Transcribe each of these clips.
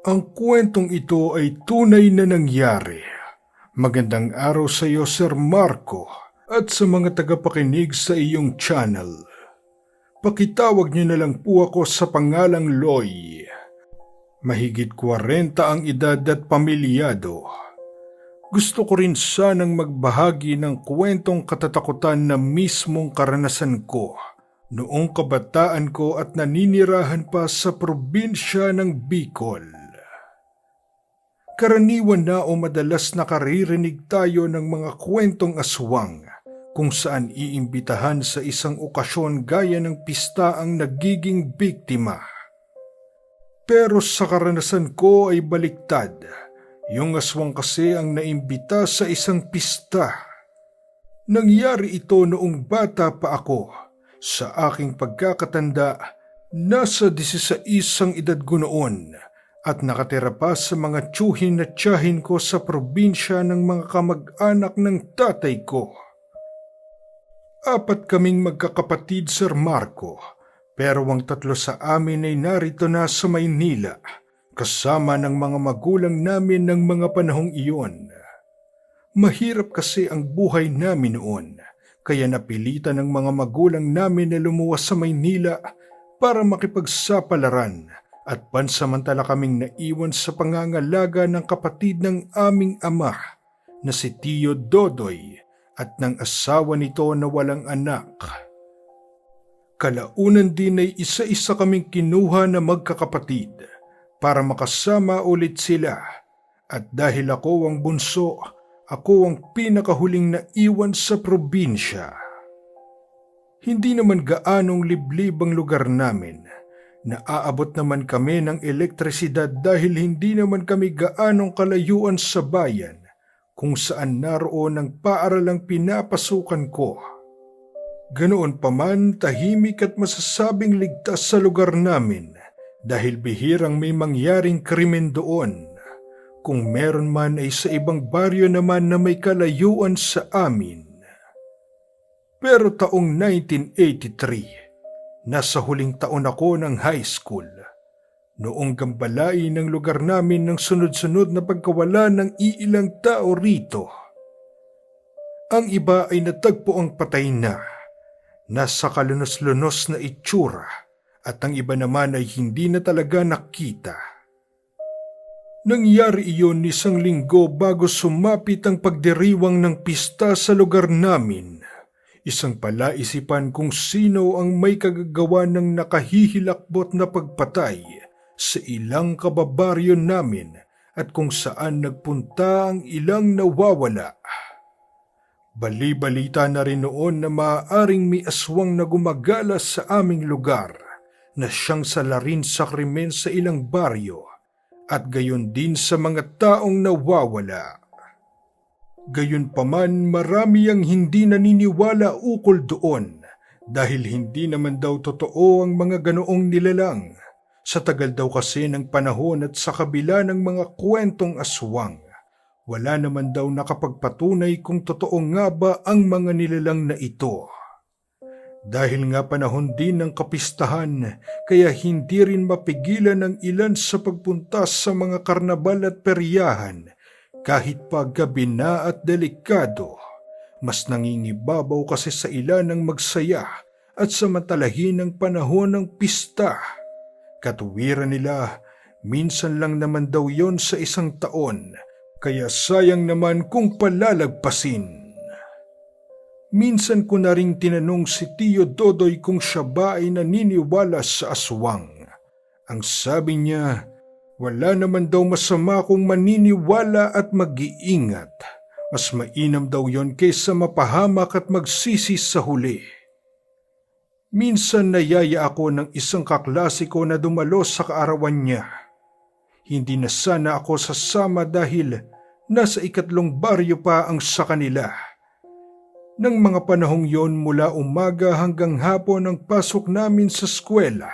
Ang kwentong ito ay tunay na nangyari. Magandang araw sa iyo, Sir Marco, at sa mga tagapakinig sa iyong channel. Pakitawag niyo na lang po ako sa pangalang Loy. Mahigit 40 ang edad at pamilyado. Gusto ko rin sanang magbahagi ng kwentong katatakutan na mismong karanasan ko noong kabataan ko at naninirahan pa sa probinsya ng Bicol. Karaniwan na o madalas nakaririnig tayo ng mga kwentong aswang kung saan iimbitahan sa isang okasyon gaya ng pista ang nagiging biktima. Pero sa karanasan ko ay baliktad. Yung aswang kasi ang naimbita sa isang pista. Nangyari ito noong bata pa ako. Sa aking pagkakatanda, nasa 16 ang edad ko noon at nakatira pa sa mga tiyuhin na tiyahin ko sa probinsya ng mga kamag-anak ng tatay ko. 4 kaming magkakapatid, Sir Marco, pero ang 3 sa amin ay narito na sa Maynila, kasama ng mga magulang namin ng mga panahong iyon. Mahirap kasi ang buhay namin noon, kaya napilitan ng mga magulang namin na lumuwas sa Maynila para makipagsapalaran at pansamantala kaming naiwan sa pangangalaga ng kapatid ng aming ama na si Tio Dodoy at ng asawa nito na walang anak. Kalaunan din ay isa-isa kaming kinuha na magkakapatid para makasama ulit sila, at dahil ako ang bunso, ako ang pinakahuling naiwan sa probinsya. Hindi naman gaanong liblib ang lugar namin. Naaabot naman kami ng elektrisidad dahil hindi naman kami gaanong kalayuan sa bayan kung saan naroon ang paaralang pinapasukan ko. Ganoon pa man, tahimik at masasabing ligtas sa lugar namin dahil bihirang may mangyaring krimen doon. Kung meron man ay sa ibang baryo naman na may kalayuan sa amin. Pero taong 1983, nasa huling taon ako ng high school. Noong gambalain ng lugar namin ng sunod-sunod na pagkawala ng iilang tao rito. Ang iba ay natagpo ang patay na, nasa kalunos-lunos na itsura, at ang iba naman ay hindi na talaga nakita. Nangyari iyon 1 linggo bago sumapit ang pagdiriwang ng pista sa lugar namin. Isang palaisipan kung sino ang may kagagawa ng nakahihilakbot na pagpatay sa ilang kababaryo namin at kung saan nagpunta ang ilang nawawala. Bali-balita na rin noon na maaaring may aswang na gumagala sa aming lugar na siyang salarin sa krimen sa ilang baryo at gayon din sa mga taong nawawala. Gayunpaman, marami ang hindi naniniwala ukol doon dahil hindi naman daw totoo ang mga ganoong nilalang. Sa tagal daw kasi ng panahon at sa kabila ng mga kwentong aswang, wala naman daw nakapagpatunay kung totoo nga ba ang mga nilalang na ito. Dahil nga panahon din ng kapistahan, kaya hindi rin mapigilan ng ilan sa pagpunta sa mga karnabal at peryahan. Kahit pa gabi na at delikado, mas nangingibabaw kasi sa ilan ang magsaya at samantalahin ang panahon ng pista. Katuwiran nila, minsan lang naman daw yon sa isang taon, kaya sayang naman kung palalagpasin. Minsan ko na ring tinanong si Tio Dodoy kung siya ba ay naniniwala sa aswang. Ang sabi niya, wala naman daw masama kung maniniwala at mag-iingat. Mas mainam daw yon kaysa mapahamak at magsisi sa huli. Minsan nayaya ako ng isang kaklase ko na dumalo sa kaarawan niya. Hindi na sana ako sasama dahil nasa 3 baryo pa ang sa kanila. Nang mga panahong yon mula umaga hanggang hapon ang pasok namin sa eskwela,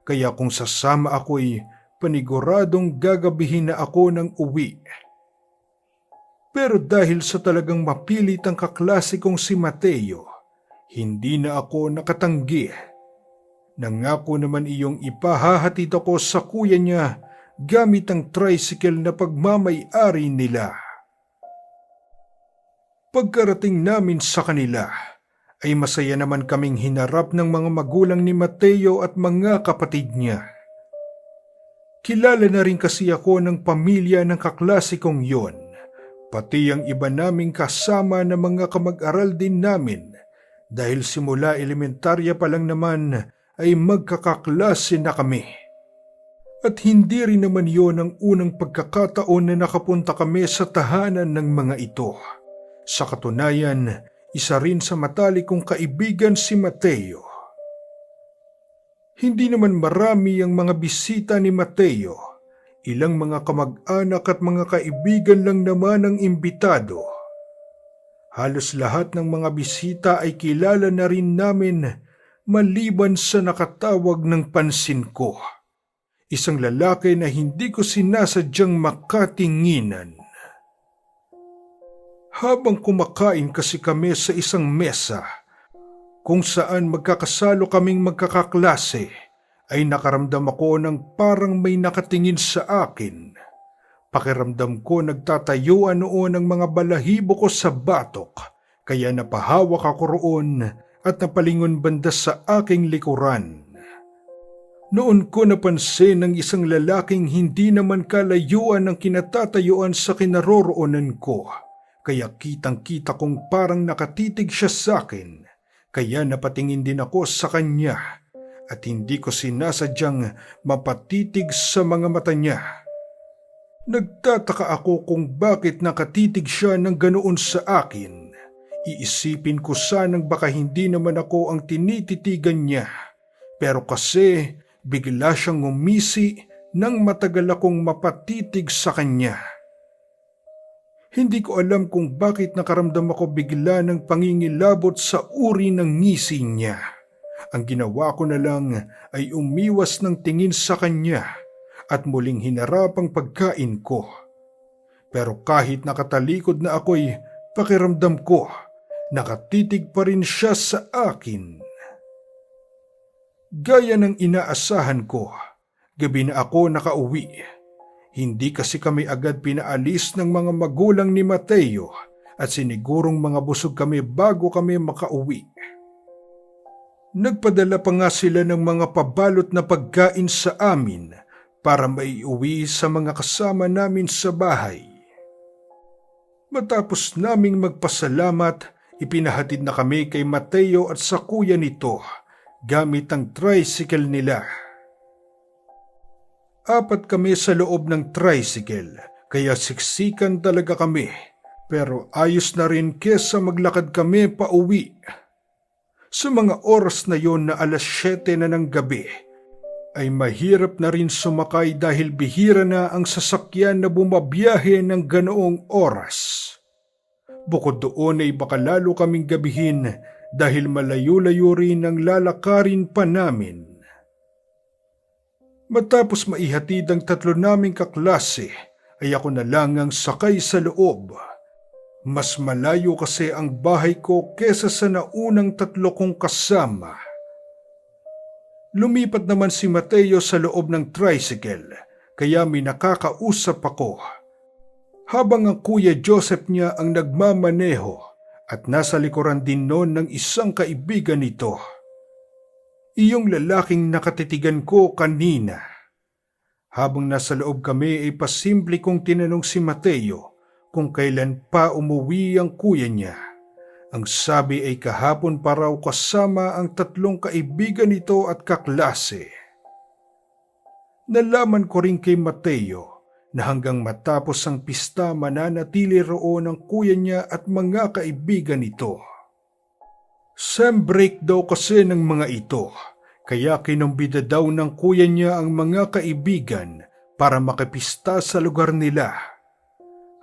kaya kung sasama ako'y paniguradong gagabihin na ako ng uwi. Pero dahil sa talagang mapilit ang kaklase kong si Mateo, hindi na ako nakatanggi. Nangako naman iyong ipahahatid ako sa kuya niya gamit ang tricycle na pagmamay-ari nila. Pagkarating namin sa kanila, ay masaya naman kaming hinarap ng mga magulang ni Mateo at mga kapatid niya. Kilala na rin kasi ako ng pamilya ng kaklase kong yon, pati ang iba naming kasama na mga kamag-aral din namin dahil simula elementarya pa lang naman ay magkakaklase na kami. At hindi rin naman yon ang unang pagkakataon na nakapunta kami sa tahanan ng mga ito. Sa katunayan, isa rin sa matalik kong kaibigan si Mateo. Hindi naman marami ang mga bisita ni Mateo. Ilang mga kamag-anak at mga kaibigan lang naman ang imbitado. Halos lahat ng mga bisita ay kilala na rin namin maliban sa nakatawag ng pansin ko. Isang lalaki na hindi ko sinasadyang makatinginan. Habang kumakain kasi kami sa isang mesa, kung saan magkakasalo kaming magkakaklase, ay nakaramdam ako ng parang may nakatingin sa akin. Pakiramdam ko nagtatayuan noon ang mga balahibo ko sa batok, kaya napahawak ako roon at napalingon banda sa aking likuran. Noon ko napansin ng isang lalaking hindi naman kalayuan ang kinatatayuan sa kinaroroonan ko. Kaya kitang-kita kong parang nakatitig siya sa akin, kaya napatingin din ako sa kanya at hindi ko sinasadyang mapatitig sa mga mata niya. Nagtataka ako kung bakit nakatitig siya ng ganoon sa akin. Iisipin ko sanang baka hindi naman ako ang tinititigan niya, pero kasi bigla siyang umisi nang matagal akong mapatitig sa kanya. Hindi ko alam kung bakit nakaramdam ako bigla ng pangingilabot sa uri ng ngisi niya. Ang ginawa ko na lang ay umiwas ng tingin sa kanya at muling hinarap ang pagkain ko. Pero kahit nakatalikod na ako'y pakiramdam ko, nakatitig pa rin siya sa akin. Gaya ng inaasahan ko, gabi na ako nakauwi. Hindi kasi kami agad pinaalis ng mga magulang ni Mateo at sinigurong mga busog kami bago kami makauwi. Nagpadala pa nga sila ng mga pabalot na pagkain sa amin para maiuwi sa mga kasama namin sa bahay. Matapos naming magpasalamat, ipinahatid na kami kay Mateo at sa kuya nito gamit ang tricycle nila. 4 kami sa loob ng tricycle, kaya siksikan talaga kami. Pero ayos na rin kesa maglakad kami pa uwi. Sa mga oras na yon na 7:00 na ng gabi, ay mahirap na rin sumakay dahil bihira na ang sasakyan na bumabiyahe ng ganoong oras. Bukod doon ay baka lalo kaming gabihin dahil malayo-layo rin ang lalakarin pa namin. Matapos maihatid ang 3 naming kaklase, ay ako na lang ang sakay sa loob. Mas malayo kasi ang bahay ko kesa sa naunang 3 kong kasama. Lumipat naman si Mateo sa loob ng tricycle, kaya may nakakausap ako. Habang ang Kuya Joseph niya ang nagmamaneho at nasa likuran din noon ng isang kaibigan nito. Iyong lalaking nakatitigan ko kanina. Habang nasa loob kami ay pasimple kong tinanong si Mateo kung kailan pa umuwi ang kuya niya. Ang sabi ay kahapon pa raw kasama ang 3 kaibigan nito at kaklase. Nalaman ko rin kay Mateo na hanggang matapos ang pista mananatili roon ang kuya niya at mga kaibigan nito. Sem break daw kasi ng mga ito, kaya kinumbida daw ng kuya niya ang mga kaibigan para makipista sa lugar nila.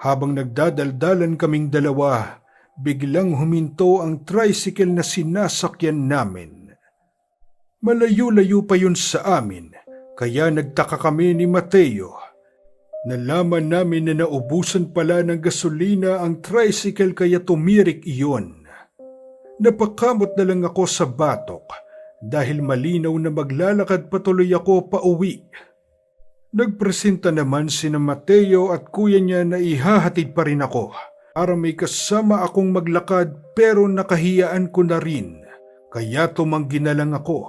Habang nagdadaldalan kaming dalawa, biglang huminto ang tricycle na sinasakyan namin. Malayo-layo pa yun sa amin, kaya nagtaka kami ni Mateo. Nalaman namin na naubusan pala ng gasolina ang tricycle kaya tumirik iyon. Napakamot na lang ako sa batok dahil malinaw na maglalakad patuloy ako pa uwi. Nagpresenta naman sina Mateo at kuya niya na ihahatid pa rin ako para may kasama akong maglakad, pero nakahiyaan ko na rin kaya tumanggi na lang ako.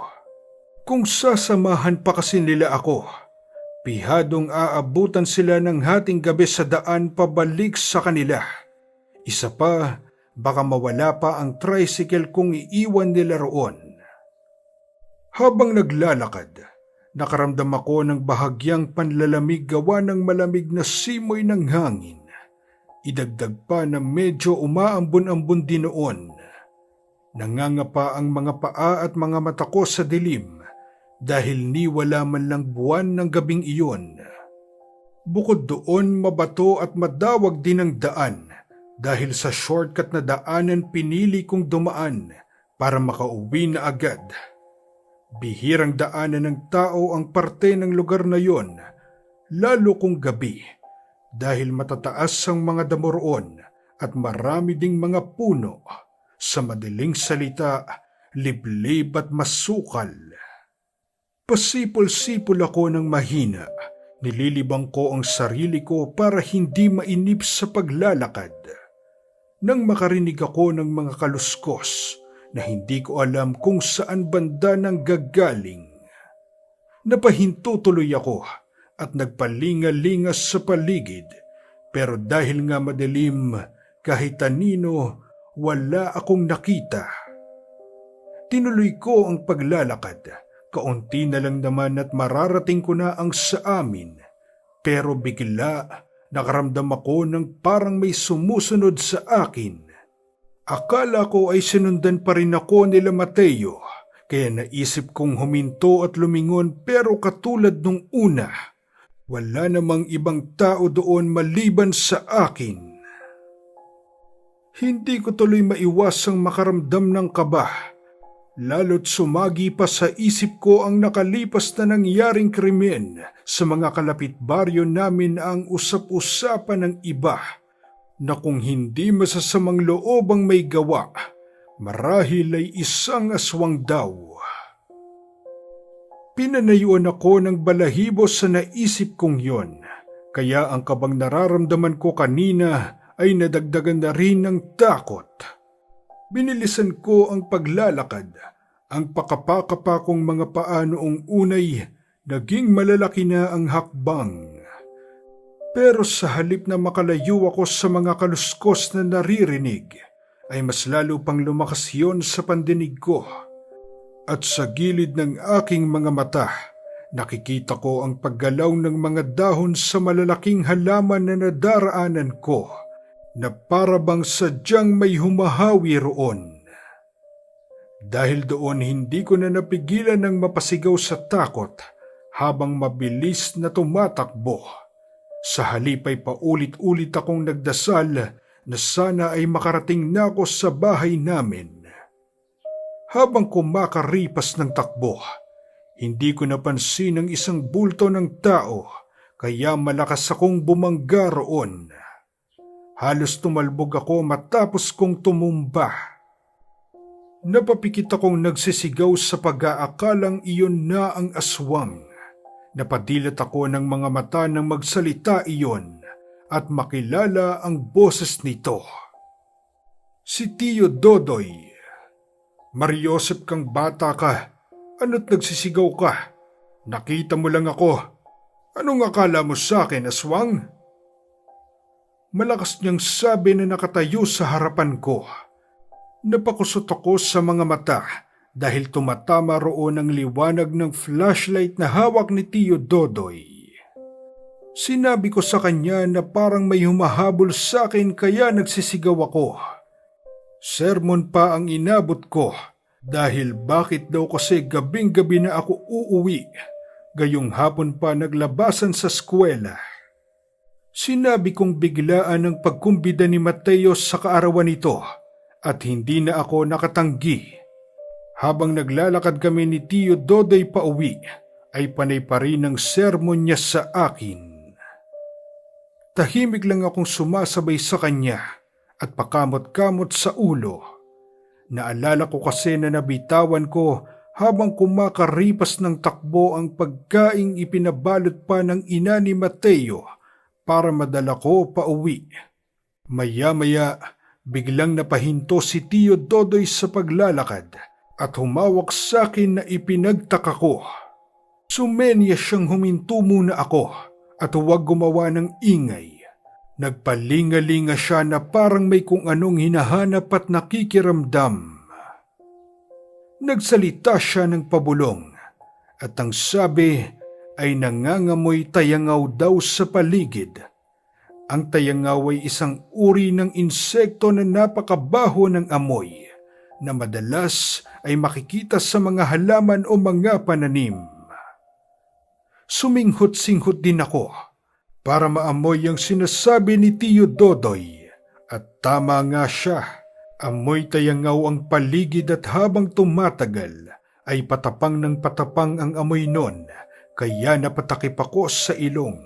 Kung sasamahan pa kasi nila ako, pihadong aabutan sila ng hating gabi sa daan pabalik sa kanila. Isa pa, baka mawala pa ang tricycle kung iiwan nila roon. Habang naglalakad, nakaramdam ako ng bahagyang panlalamig gawa ng malamig na simoy ng hangin. Idagdag pa na medyo umaambon-ambon din noon. Nangangapa ang mga paa at mga mata ko sa dilim dahil niwala man lang buwan ng gabing iyon. Bukod doon, mabato at madawag din ang daan dahil sa shortcut na daanan pinili kong dumaan para makauwi na agad. Bihirang daanan ng tao ang parte ng lugar na yon, lalo kung gabi, dahil matataas ang mga damo roon at marami ding mga puno. Sa madaling salita, liblib at masukal. Pasipol-sipol ako ng mahina. Nililibang ko ang sarili ko para hindi mainip sa paglalakad. Nang makarinig ako ng mga kaluskos na hindi ko alam kung saan banda nang gagaling. Napahinto tuloy ako at nagpalinga-lingas sa paligid, pero dahil nga madilim, kahit anino, wala akong nakita. Tinuloy ko ang paglalakad. Kaunti na lang naman at mararating ko na ang sa amin, pero bigla nakaramdam ako ng parang may sumusunod sa akin. Akala ko ay sinundan pa rin ako nila Mateo, kaya naisip kong huminto at lumingon, pero katulad nung una, wala namang ibang tao doon maliban sa akin. Hindi ko tuloy maiwasang makaramdam ng kaba, lalo't sumagi pa sa isip ko ang nakalipas na nangyaring krimen sa mga kalapit baryo namin, ang usap-usapan ng iba na kung hindi masasamang loob ang may gawa, marahil ay isang aswang daw. Pinanayuan ako ng balahibo sa naisip kong yon, kaya ang kabang nararamdaman ko kanina ay nadagdagan na rin ng takot. Binilisan ko ang paglalakad. Ang pakapakapa kong mga paa noong unay, naging malalaki na ang hakbang. Pero sa halip na makalayo ako sa mga kaluskos na naririnig, ay mas lalo pang lumakas yon sa pandinig ko. At sa gilid ng aking mga mata, nakikita ko ang paggalaw ng mga dahon sa malalaking halaman na nadaraanan ko, na para bang sadyang may humahawi roon. Dahil doon hindi ko na napigilan ng mapasigaw sa takot habang mabilis na tumatakbo. Sa halip ay paulit-ulit akong nagdasal na sana ay makarating na ako sa bahay namin. Habang kumakaripas ng takbo, hindi ko napansin ang isang bulto ng tao, kaya malakas akong bumangga roon. Halos tumalbog ako matapos kong tumumba. Napapikit akong nagsisigaw sa pag-aakalang iyon na ang aswang. Napadilat ako ng mga mata nang magsalita iyon at makilala ang boses nito. Si Tio Dodoy. Mariosep kang bata ka. Ano't nagsisigaw ka? Nakita mo lang ako. Anong akala mo sa akin, aswang? Malakas niyang sabi na nakatayo sa harapan ko. Napakusot ako sa mga mata dahil tumatama roon ang liwanag ng flashlight na hawak ni Tio Dodoy. Sinabi ko sa kanya na parang may humahabol sa akin, kaya nagsisigaw ako. Sermon pa ang inabot ko dahil bakit daw kasi gabing-gabi na ako uuwi, gayong hapon pa naglabasan sa eskwela. Sinabi kong biglaan ang pagkumbida ni Mateo sa kaarawan nito at hindi na ako nakatanggi. Habang naglalakad kami ni Tio Dodoy pauwi, ay panay pa rin ang sermon niya sa akin. Tahimik lang akong sumasabay sa kanya at pakamot-kamot sa ulo. Naalala ko kasi na nabitawan ko habang kumakaripas ng takbo ang pagkaing ipinabalot pa ng ina ni Mateo para madala ko pauwi. Maya-maya, biglang napahinto si Tio Dodoy sa paglalakad at humawak sa akin na ipinagtaka ko. Sumenya siyang huminto muna ako at huwag gumawa ng ingay. Nagpalingalinga siya na parang may kung anong hinahanap at nakikiramdam. Nagsalita siya ng pabulong at ang sabi ay nangangamoy tayangaw daw sa paligid. Ang tayangaw ay isang uri ng insekto na napakabaho ng amoy na madalas ay makikita sa mga halaman o mga pananim. Suminghot-singhot din ako para maamoy ang sinasabi ni Tio Dodoy at tama nga siya. Amoy tayangaw ang paligid at habang tumatagal ay patapang ng patapang ang amoy nun kaya napatakip ako sa ilong.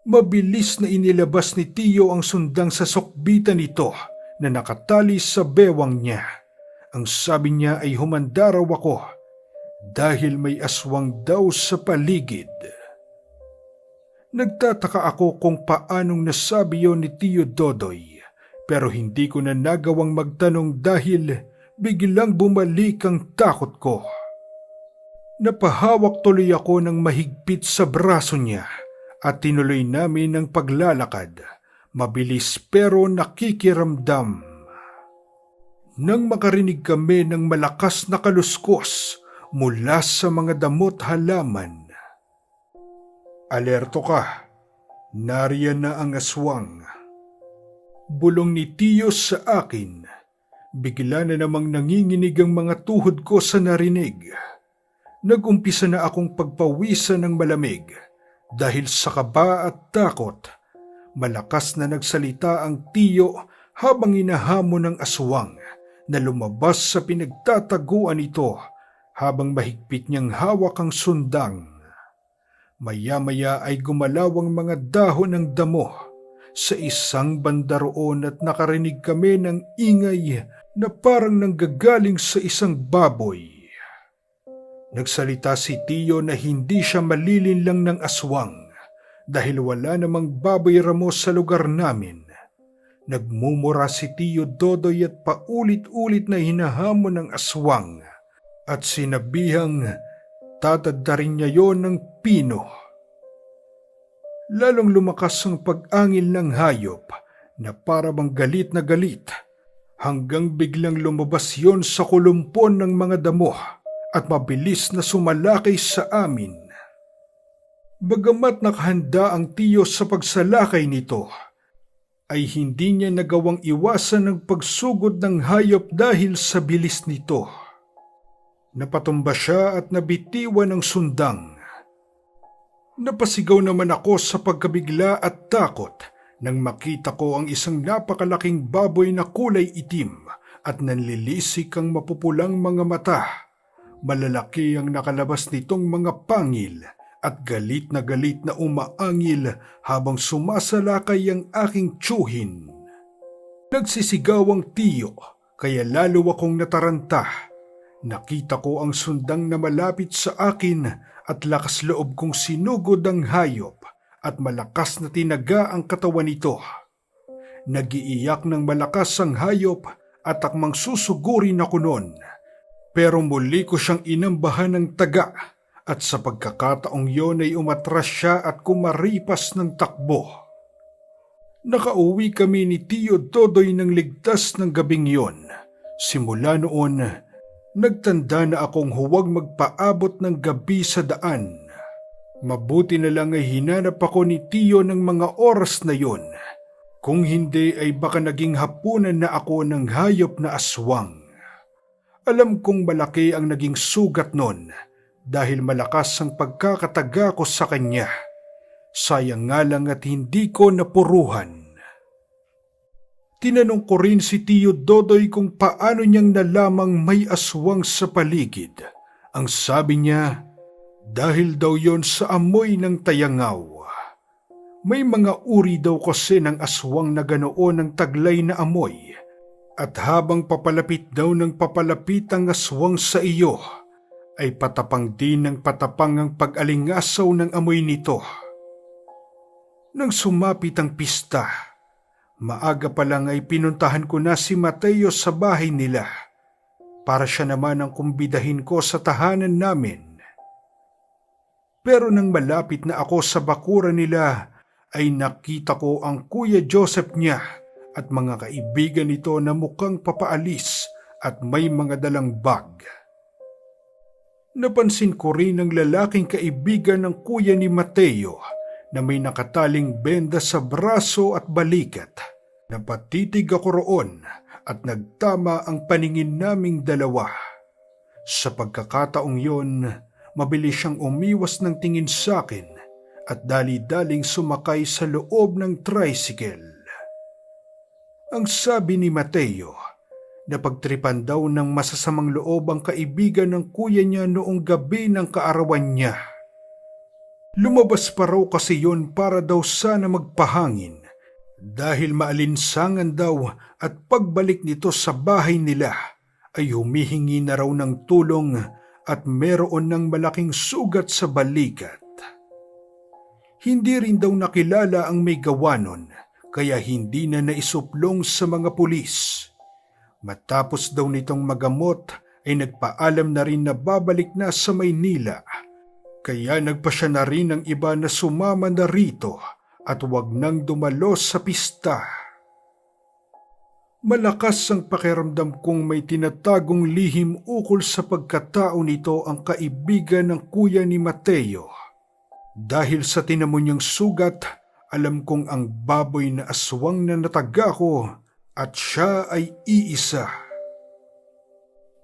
Mabilis na inilabas ni Tio ang sundang sa sokbitan nito na nakatali sa bewang niya. Ang sabi niya ay humanda raw ako dahil may aswang daw sa paligid. Nagtataka ako kung paanong nasabi yon ni Tio Dodoy pero hindi ko na nagawang magtanong dahil biglang bumalik ang takot ko. Napahawak tuloy ako ng mahigpit sa braso niya at tinuloy namin ang paglalakad, mabilis pero nakikiramdam. Nang makarinig kami ng malakas na kaluskos mula sa mga damot halaman. Alerto ka, nariyan na ang aswang. Bulong ni Tio sa akin. Bigla na namang nanginginig ang mga tuhod ko sa narinig. Nag-umpisa na akong pagpawisan ng malamig. Dahil sa kaba at takot, malakas na nagsalita ang Tio habang inahamon ng aswang na lumabas sa pinagtataguan nito habang mahigpit niyang hawak ang sundang. Maya-maya ay gumalaw ang mga dahon ng damo sa isang banda roon at nakarinig kami ng ingay na parang nanggagaling sa isang baboy. Nagsalita si Tio na hindi siya malilinlang ng aswang dahil wala namang baboy ramos sa lugar namin. Nagmumura si Tio Dodoy at paulit-ulit na hinahamon ng aswang at sinabihang tataddarin niya yon ng pino. Lalong lumakas ang pag-angil ng hayop na para bang galit na galit hanggang biglang lumabas yon sa kulumpon ng mga damo at mabilis na sumalakay sa amin. Bagamat nakahanda ang Tio sa pagsalakay nito, ay hindi niya nagawang iwasan ang pagsugod ng hayop dahil sa bilis nito. Napatumba siya at nabitiwan ng sundang. Napasigaw naman ako sa pagkabigla at takot nang makita ko ang isang napakalaking baboy na kulay itim at nanlilisik ang mapupulang mga mata. Malalaki ang nakalabas nitong mga pangil at galit na umaangil habang sumasalakay ang aking tiyuhin. Nagsisigaw ang Tio kaya lalo akong nataranta. Nakita ko ang sundang na malapit sa akin at lakas loob kong sinugod ang hayop at malakas na tinaga ang katawan nito. Nagiiyak ng malakas ang hayop at akmang susugurin ako noon. Pero muli ko siyang inambahan ng taga at sa pagkakataong yon ay umatras siya at kumaripas ng takbo. Nakauwi kami ni Tio Dodoy ng ligtas ng gabing yon. Simula noon, nagtanda na akong huwag magpaabot ng gabi sa daan. Mabuti na lang ay hinanap ako ni Tio ng mga oras na yon. Kung hindi ay baka naging hapunan na ako ng hayop na aswang. Alam kong malaki ang naging sugat nun dahil malakas ang pagkakataga ko sa kanya. Sayang nga lang at hindi ko napuruhan. Tinanong ko rin si Tio Dodoy kung paano niyang nalamang may aswang sa paligid. Ang sabi niya, dahil daw yon sa amoy ng tayangaw. May mga uri daw kasi ng aswang na ganoon ang taglay na amoy. At habang papalapit daw ng papalapit ang aswang sa iyo, ay patapang din ng patapang ang pag-alingasaw ng amoy nito. Nang sumapit ang pista, maaga pa lang ay pinuntahan ko na si Mateo sa bahay nila para siya naman ang kumbidahin ko sa tahanan namin. Pero nang malapit na ako sa bakuran nila, ay nakita ko ang Kuya Joseph niya at mga kaibigan nito na mukhang papaalis at may mga dalang bag. Napansin ko rin ang lalaking kaibigan ng kuya ni Mateo na may nakataling benda sa braso at balikat. Napatitig ako roon at nagtama ang paningin naming dalawa. Sa pagkakataong yon, mabilis siyang umiwas ng tingin sa akin at dali-daling sumakay sa loob ng tricycle. Ang sabi ni Mateo, napagtripan daw ng masasamang loob ang kaibigan ng kuya niya noong gabi ng kaarawan niya. Lumabas pa raw kasi yon para daw sana magpahangin dahil maalinsangan daw at pagbalik nito sa bahay nila ay humihingi na raw ng tulong at meron ng malaking sugat sa balikat. Hindi rin daw nakilala ang may gawa nun kaya hindi na naisuplong sa mga pulis. Matapos daw nitong magamot ay nagpaalam na rin na babalik na sa Maynila. Kaya nagpasya na rin ng iba na sumama na rito at huwag nang dumalo sa pista. Malakas ang pakiramdam kong may tinatagong lihim ukol sa pagkatao nito ang kaibigan ng kuya ni Mateo. Dahil sa tinamo niyang sugat, alam kong ang baboy na aswang na nataga ko at siya ay iisa.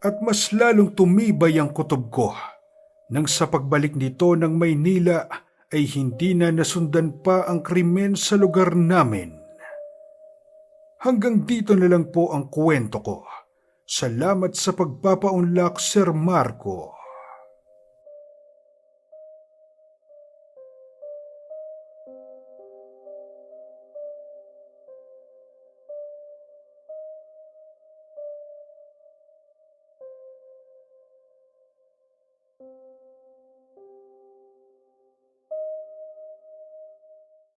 At mas lalong tumibay ang kutob ko nang sa pagbalik nito ng Maynila ay hindi na nasundan pa ang krimen sa lugar namin. Hanggang dito na lang po ang kwento ko. Salamat sa pagpapaunlak, Sir Marco.